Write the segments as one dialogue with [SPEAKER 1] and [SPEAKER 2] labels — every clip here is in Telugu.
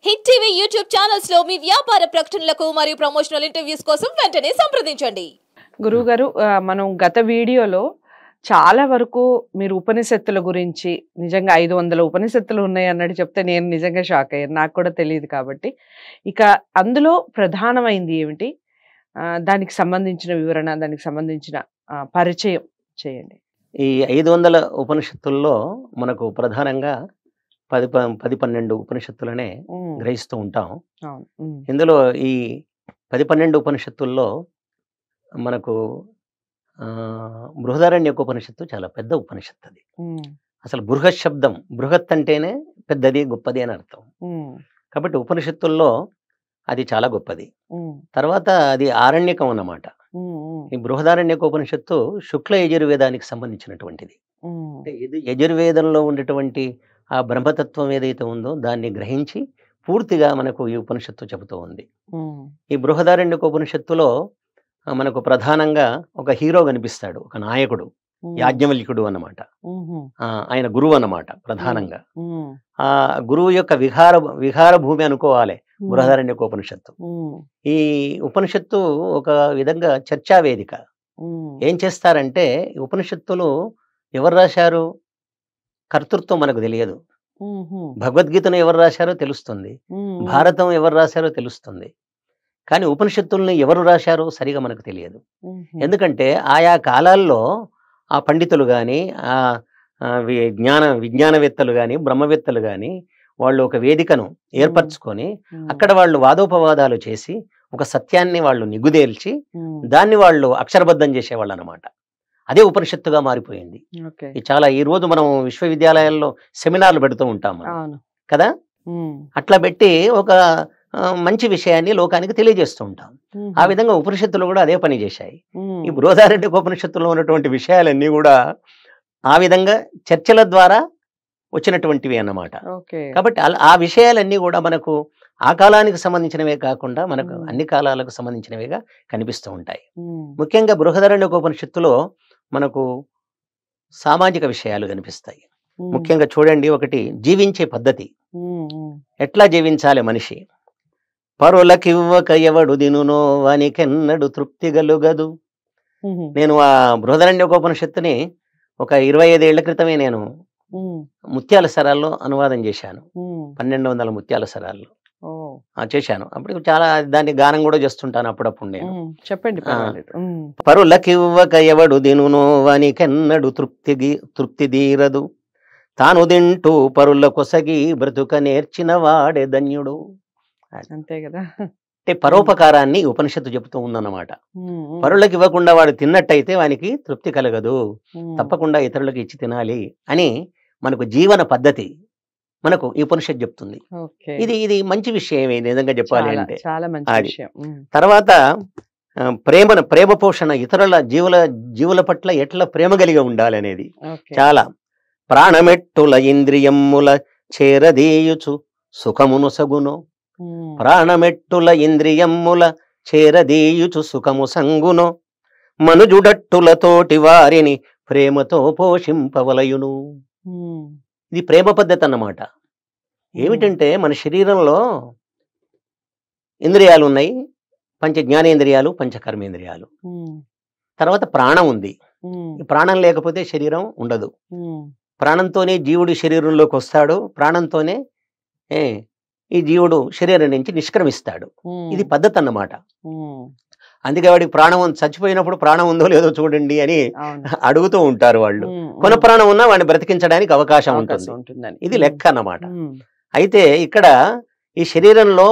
[SPEAKER 1] హిట్ టీవీ యూట్యూబ్ ఛానల్స్ లో మీ వ్యాపార ప్రకటనలకు మరియు ప్రమోషనల్ ఇంటర్వ్యూస్ కోసం వెంటనే సంప్రదించండి.
[SPEAKER 2] గురుగారు, మనం గత వీడియోలో చాలా వరకు మీరు ఉపనిషత్తుల గురించి, నిజంగా 500 ఉపనిషత్తులు ఉన్నాయి అన్నట్టు చెప్తే నేను నిజంగా షాక్ అయ్యాను. నాకు కూడా తెలియదు కాబట్టి. ఇక అందులో ప్రధానమైంది ఏమిటి, దానికి సంబంధించిన వివరణ, దానికి సంబంధించిన పరిచయం చేయండి.
[SPEAKER 3] ఈ 500 ఉపనిషత్తుల్లో మనకు ప్రధానంగా 10-12 ఉపనిషత్తులనే గ్రహిస్తూ ఉంటాం. ఇందులో ఈ 10-12 ఉపనిషత్తుల్లో మనకు బృహదారణ్యకోపనిషత్తు చాలా పెద్ద ఉపనిషత్తు. అది అసలు బృహత్ శబ్దం, బృహత్ అంటేనే పెద్దది, గొప్పది అని అర్థం. కాబట్టి ఉపనిషత్తుల్లో అది చాలా గొప్పది. తర్వాత అది ఆరణ్యకం అన్నమాట. ఈ బృహదారణ్యకోపనిషత్తు శుక్ల యజుర్వేదానికి సంబంధించినటువంటిది. యజుర్వేదంలో ఉండేటువంటి ఆ బ్రహ్మతత్వం ఏదైతే ఉందో దాన్ని గ్రహించి పూర్తిగా మనకు ఈ ఉపనిషత్తు చెబుతూ ఉంది. ఈ బృహదారణ్యకోపనిషత్తులో మనకు ప్రధానంగా ఒక హీరో కనిపిస్తాడు, ఒక నాయకుడు, యాజ్ఞవల్క్యుడు అన్నమాట. ఆయన గురువు అన్నమాట ప్రధానంగా. ఆ గురువు యొక్క విహార భూమి అనుకోవాలి బృహదారణ్యకోపనిషత్తు. ఈ ఉపనిషత్తు ఒక విధంగా చర్చా వేదిక. ఏం చేస్తారంటే ఉపనిషత్తులు ఎవరు రాశారు, కర్తృత్వం మనకు తెలియదు. భగవద్గీతను ఎవరు రాశారో తెలుస్తుంది, భారతం ఎవరు రాశారో తెలుస్తుంది. కానీ ఉపనిషత్తుల్ని ఎవరు రాశారో సరిగా మనకు తెలియదు. ఎందుకంటే ఆయా కాలాల్లో ఆ పండితులు కానీ, ఆ విజ్ఞానవేత్తలు కానీ, బ్రహ్మవేత్తలు కానీ వాళ్ళు ఒక వేదికను ఏర్పరచుకొని అక్కడ వాళ్ళు వాదోపవాదాలు చేసి ఒక సత్యాన్ని వాళ్ళు నిగుదేల్చి దాన్ని వాళ్ళు అక్షరబద్ధం చేసేవాళ్ళు అన్నమాట. అదే ఉపనిషత్తుగా మారిపోయింది. చాలా ఈ రోజు మనం విశ్వవిద్యాలయాల్లో సెమినార్లు పెడుతూ ఉంటాం కదా, అట్లా పెట్టి ఒక మంచి విషయాన్ని లోకానికి తెలియజేస్తూ ఉంటాం. ఆ విధంగా ఉపనిషత్తులు కూడా అదే పని చేశాయి. ఈ బృహదారణ్యకోపనిషత్తులో ఉన్నటువంటి విషయాలన్నీ కూడా ఆ విధంగా చర్చల ద్వారా వచ్చినటువంటివి అన్నమాట. కాబట్టి ఆ విషయాలన్నీ కూడా మనకు ఆ కాలానికి సంబంధించినవే కాకుండా మనకు అన్ని కాలాలకు సంబంధించినవిగా కనిపిస్తూ ఉంటాయి. ముఖ్యంగా బృహదారణ్యకోపనిషత్తులో మనకు సామాజిక విషయాలు కనిపిస్తాయి. ముఖ్యంగా చూడండి, ఒకటి జీవించే పద్ధతి, ఎట్లా జీవించాలి మనిషి. పరులకివ్వక ఎవడు దినునో వానికెన్నడు తృప్తి గలుగదు. నేను ఆ బృహదారణ్యకోపనిషత్తుని ఒక 25 ఏళ్ల క్రితమే నేను ముత్యాల సరాల్లో అనువాదం చేశాను. 1200 ముత్యాల సరాల్లో చేశాను. అప్పుడు చాలా దాన్ని గానం కూడా చేస్తుంటాను అప్పుడప్పుడు నేను.
[SPEAKER 2] చెప్పండి.
[SPEAKER 3] పరులకివ్వక ఎవడు దినునో వానికెన్నడు తృప్తి తీరదు, తాను తింటూ పరుల కొసగి బ్రతుక నేర్చిన వాడే ధన్యుడు.
[SPEAKER 2] అంతే కదా.
[SPEAKER 3] అంటే పరోపకారాన్ని ఉపనిషత్తు చెబుతూ ఉందన్నమాట. పరులకు ఇవ్వకుండా వాడు తిన్నట్టయితే వానికి తృప్తి కలగదు, తప్పకుండా ఇతరులకు ఇచ్చి తినాలి అని మనకు జీవన పద్ధతి మనకు ఈ ఉపనిషత్తు చెప్తుంది. ఇది మంచి విషయమే నిజంగా చెప్పాలి అంటే. తర్వాత ప్రేమ పోషణ, ఇతరుల జీవుల పట్ల ఎట్లా ప్రేమ కలిగి ఉండాలి అనేది చాలా. ప్రాణమెట్టుల ఇంద్రియముల చేరదీయుచు సుఖమును సగును, ప్రాణమెట్టుల ఇంద్రియముల చేరదీయుచు సుఖము సంగును, మనుజుడట్టులతోటి వారిని ప్రేమతో పోషింపవలయును. ఇది ప్రేమ పద్ధతి అన్నమాట. ఏమిటంటే మన శరీరంలో ఇంద్రియాలు ఉన్నాయి, పంచ జ్ఞానేంద్రియాలు, పంచకర్మేంద్రియాలు. తర్వాత ప్రాణం ఉంది. ఈ ప్రాణం లేకపోతే శరీరం ఉండదు. ప్రాణంతోనే జీవుడు శరీరంలోకి వస్తాడు, ప్రాణంతోనే ఈ జీవుడు శరీరం నుంచి నిష్క్రమిస్తాడు. ఇది పద్ధతి అన్నమాట. అందుకే వాడికి ప్రాణం చచ్చిపోయినప్పుడు ప్రాణం ఉందో లేదో చూడండి అని అడుగుతూ ఉంటారు వాళ్ళు. కొన ప్రాణం ఉన్నా వాడిని బ్రతికించడానికి అవకాశం ఉంటుంది. ఇది లెక్క అన్నమాట. అయితే ఇక్కడ ఈ శరీరంలో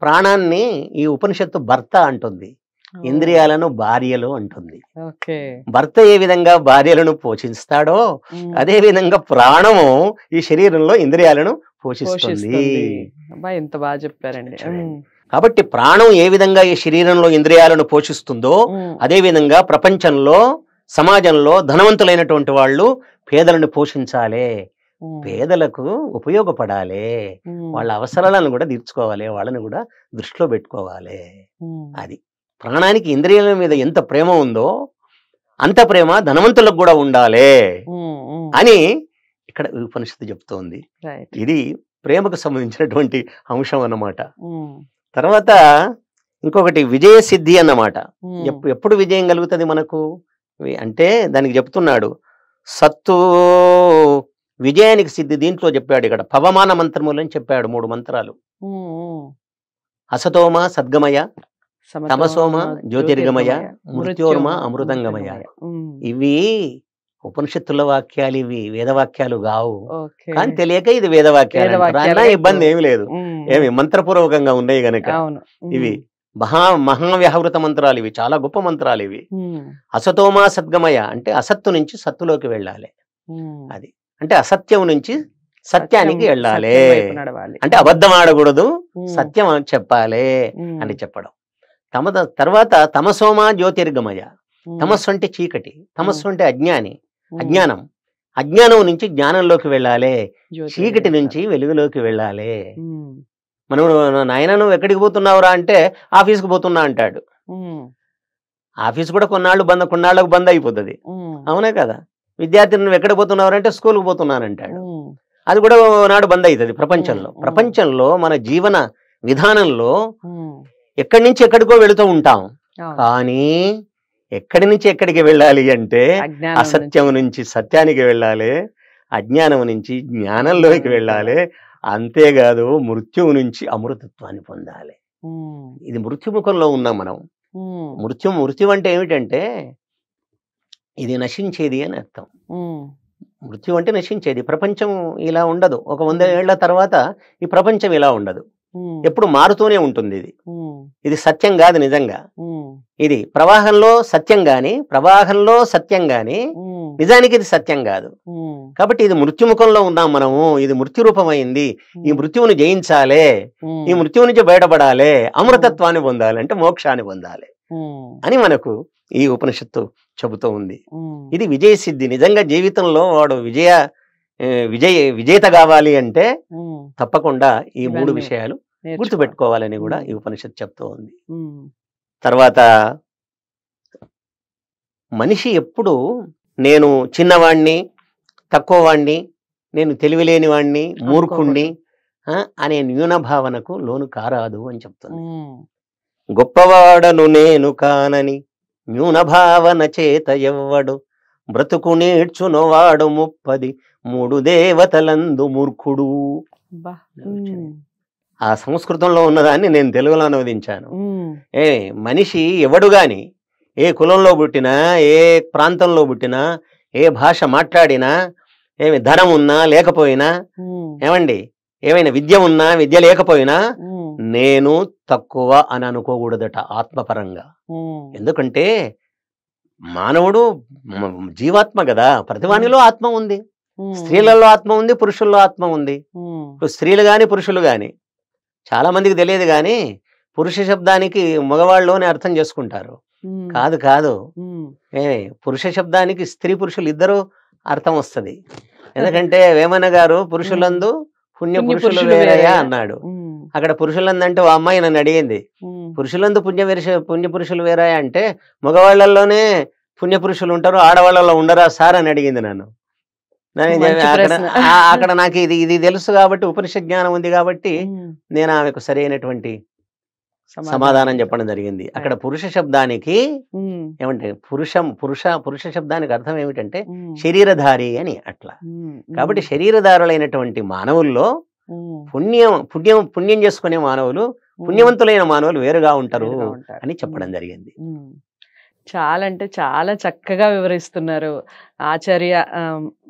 [SPEAKER 3] ప్రాణాన్ని ఈ ఉపనిషత్తు భర్త అంటుంది, ఇంద్రియాలను భార్యలు అంటుంది. భర్త ఏ విధంగా భార్యలను పోషిస్తాడో అదే విధంగా ప్రాణము ఈ శరీరంలో ఇంద్రియాలను పోషిస్తుంది.
[SPEAKER 2] ఎంత బాగా చెప్పారండి.
[SPEAKER 3] కాబట్టి ప్రాణం ఏ విధంగా ఈ శరీరంలో ఇంద్రియాలను పోషిస్తుందో అదే విధంగా ప్రపంచంలో, సమాజంలో ధనవంతులైనటువంటి వాళ్ళు పేదలను పోషించాలి, పేదలకు ఉపయోగపడాలి, వాళ్ళ అవసరాలను కూడా తీర్చుకోవాలి, వాళ్ళని కూడా దృష్టిలో పెట్టుకోవాలి. అది ప్రాణానికి ఇంద్రియాల మీద ఎంత ప్రేమ ఉందో అంత ప్రేమ ధనవంతులకు కూడా ఉండాలి అని ఇక్కడ ఉపనిషత్తు చెప్తోంది. ఇది ప్రేమకు సంబంధించినటువంటి అంశం అన్నమాట. తర్వాత ఇంకొకటి విజయ సిద్ధి అన్నమాట. ఎప్పుడు విజయం కలుగుతుంది మనకు అంటే దానికి చెప్తున్నాడు సత్తు విజయానికి సిద్ధి. దీంట్లో చెప్పాడు ఇక్కడ పవమాన మంత్రములు అని చెప్పాడు 3 మంత్రాలు. అసతోమ సద్గమయ, తమసోమ జ్యోతిర్గమయ, మృత్యోర్మ అమృతంగమయ. ఇవి ఉపనిషత్తుల వాక్యాలు, ఇవి వేదవాక్యాలు కావు. కానీ తెలియక ఇది వేదవాక్యాలు, ఇబ్బంది ఏమి లేదు. ఏమి మంత్రపూర్వకంగా ఉన్నాయి గనక ఇవి మహావ్యాహృత మంత్రాలు, ఇవి చాలా గొప్ప మంత్రాలు ఇవి. అసతోమా సద్గమయ అంటే అసత్తు నుంచి సత్తులోకి వెళ్ళాలి. అది అంటే అసత్యం నుంచి సత్యానికి వెళ్ళాలి. అంటే అబద్ధం ఆడకూడదు, సత్యం చెప్పాలి అని చెప్పడం. తర్వాత తమసోమా జ్యోతిర్గమయ. తమస్సు అంటే చీకటి, తమస్సు అంటే అజ్ఞానం. అజ్ఞానం నుంచి జ్ఞానంలోకి వెళ్ళాలి, చీకటి నుంచి వెలుగులోకి వెళ్ళాలి. మనం నాయన నువ్వు ఎక్కడికి పోతున్నావురా అంటే ఆఫీస్కి పోతున్నా అంటాడు. ఆఫీస్ కూడా కొన్నాళ్ళకు బంద్ అయిపోతుంది, అవునా కదా. విద్యార్థి నువ్వు ఎక్కడికి పోతున్నావు అంటే స్కూల్కి పోతున్నానంటాడు, అది కూడా నాడు బంద్ అవుతుంది. ప్రపంచంలో మన జీవన విధానంలో ఎక్కడి నుంచి ఎక్కడికో వెళుతూ ఉంటాం. కానీ ఎక్కడి నుంచి ఎక్కడికి వెళ్ళాలి అంటే అసత్యం నుంచి సత్యానికి వెళ్ళాలి, అజ్ఞానం నుంచి జ్ఞానంలోకి వెళ్ళాలి. అంతేకాదు మృత్యువు నుంచి అమృతత్వాన్ని పొందాలి. ఇది మృత్యుముఖంలో ఉన్నాం మనం. మృత్యు అంటే ఏమిటంటే ఇది నశించేది అని అర్థం. మృత్యు అంటే నశించేది. ప్రపంచం ఇలా ఉండదు. ఒక 100 ఏళ్ల తర్వాత ఈ ప్రపంచం ఇలా ఉండదు, ఎప్పుడు మారుతూనే ఉంటుంది. ఇది సత్యం కాదు నిజంగా. ఇది ప్రవాహంలో సత్యం గాని నిజానికి ఇది సత్యం కాదు. కాబట్టి ఇది మృత్యుముఖంలో ఉన్నాం మనము. ఇది మృత్యు రూపమైంది. ఈ మృత్యువుని జయించాలి, ఈ మృత్యువు నుంచి బయటపడాలి, అమృతత్వాన్ని పొందాలి అంటే మోక్షాన్ని పొందాలి అని మనకు ఈ ఉపనిషత్తు చెబుతూ ఉంది. ఇది విజయ సిద్ధి. నిజంగా జీవితంలో వాడు విజేత కావాలి అంటే తప్పకుండా ఈ 3 విషయాలు గుర్తుపెట్టుకోవాలని కూడా ఈ ఉపనిషత్తు చెప్తూ ఉంది. తర్వాత మనిషి ఎప్పుడు నేను చిన్నవాణ్ణి, తక్కువ వాణ్ణి, నేను తెలివిలేని వాణ్ణి, మూర్ఖుణ్ణి అనే న్యూన భావనకు లోను కారాదు అని చెప్తుంది. గొప్పవాడను నేను కానని న్యూన భావన చేత ఎవ్వడు బ్రతుకు నేర్చునవాడు 33 దేవతలందు మూర్ఖుడు. ఆ సంస్కృతంలో ఉన్నదాన్ని నేను తెలుగులో అనువదించాను. మనిషి ఎవడు గాని ఏ కులంలో పుట్టినా, ఏ ప్రాంతంలో పుట్టినా, ఏ భాష మాట్లాడినా, ఏమి ధనం ఉన్నా లేకపోయినా, ఏమండి ఏమైనా విద్య ఉన్నా విద్య లేకపోయినా నేను తక్కువ అని అనుకోకూడదట ఆత్మపరంగా. ఎందుకంటే మానవుడు జీవాత్మ కదా, ప్రతివానిలో ఆత్మ ఉంది. స్త్రీలలో ఆత్మ ఉంది, పురుషుల్లో ఆత్మ ఉంది. స్త్రీలు గాని పురుషులు గాని చాలా మందికి తెలియదు కానీ పురుష శబ్దానికి మగవాళ్ళలోనే అర్థం చేసుకుంటారు. కాదు పురుష శబ్దానికి స్త్రీ పురుషులు ఇద్దరు అర్థం వస్తుంది. ఎందుకంటే వేమన గారు పురుషులందు పుణ్య పురుషులు వేరయ్యా అన్నాడు. అక్కడ పురుషులందు అంటే ఓ అమ్మాయి నన్ను అడిగింది, పురుషులందు పుణ్య పురుషులు వేరాయా అంటే మగవాళ్లలోనే పుణ్య పురుషులు ఉంటారు, ఆడవాళ్ళలో ఉండరా సార్ అని అడిగింది నన్ను. అక్కడ నాకు ఇది తెలుసు కాబట్టి, ఉపనిషత్ జ్ఞానం ఉంది కాబట్టి నేను ఆమెకు సరైనటువంటి సమాధానం చెప్పడం జరిగింది. అక్కడ పురుష శబ్దానికి ఏమంటే పురుష శబ్దానికి అర్థం ఏమిటంటే శరీరధారి అని అట్లా. కాబట్టి శరీరధారులైనటువంటి మానవుల్లో పుణ్యం చేసుకునే మానవులు, పుణ్యవంతులైన మానవులు వేరుగా ఉంటారు అని చెప్పడం జరిగింది.
[SPEAKER 2] చాలా అంటే చాలా చక్కగా వివరిస్తున్నారు ఆచార్య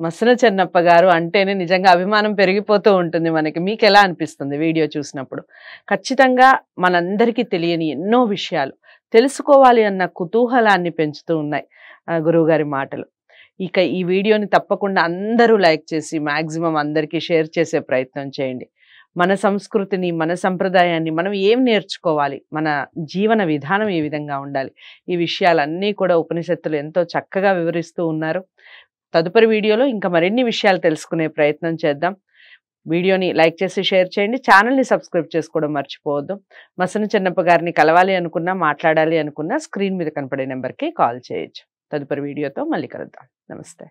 [SPEAKER 2] మసన చెన్నప్ప గారు. అంటేనే నిజంగా అభిమానం పెరిగిపోతూ ఉంటుంది మనకి. మీకు ఎలా అనిపిస్తుంది వీడియో చూసినప్పుడు? ఖచ్చితంగా మనందరికీ తెలియని ఎన్నో విషయాలు తెలుసుకోవాలి అన్న కుతూహలాన్ని పెంచుతూ ఉన్నాయి గురువు గారి మాటలు. ఇక ఈ వీడియోని తప్పకుండా అందరూ లైక్ చేసి మాక్సిమం అందరికీ షేర్ చేసే ప్రయత్నం చేయండి. మన సంస్కృతిని, మన సంప్రదాయాన్ని మనం ఏం నేర్చుకోవాలి, మన జీవన విధానం ఏ విధంగా ఉండాలి, ఈ విషయాలన్నీ కూడా ఉపనిషత్తులు ఎంతో చక్కగా వివరిస్తూ ఉన్నారు. తదుపరి వీడియోలో ఇంకా మరిన్ని విషయాలు తెలుసుకునే ప్రయత్నం చేద్దాం. వీడియోని లైక్ చేసి షేర్ చేయండి. ఛానల్ని సబ్స్క్రైబ్ చేసుకోవడం మర్చిపోవద్దు. మసన చెన్నప్ప గారిని కలవాలి అనుకున్నా, మాట్లాడాలి అనుకున్నా స్క్రీన్ మీద కనపడే నెంబర్కి కాల్ చేయొచ్చు. తదుపరి వీడియోతో మళ్ళీ కలుద్దాం. నమస్తే.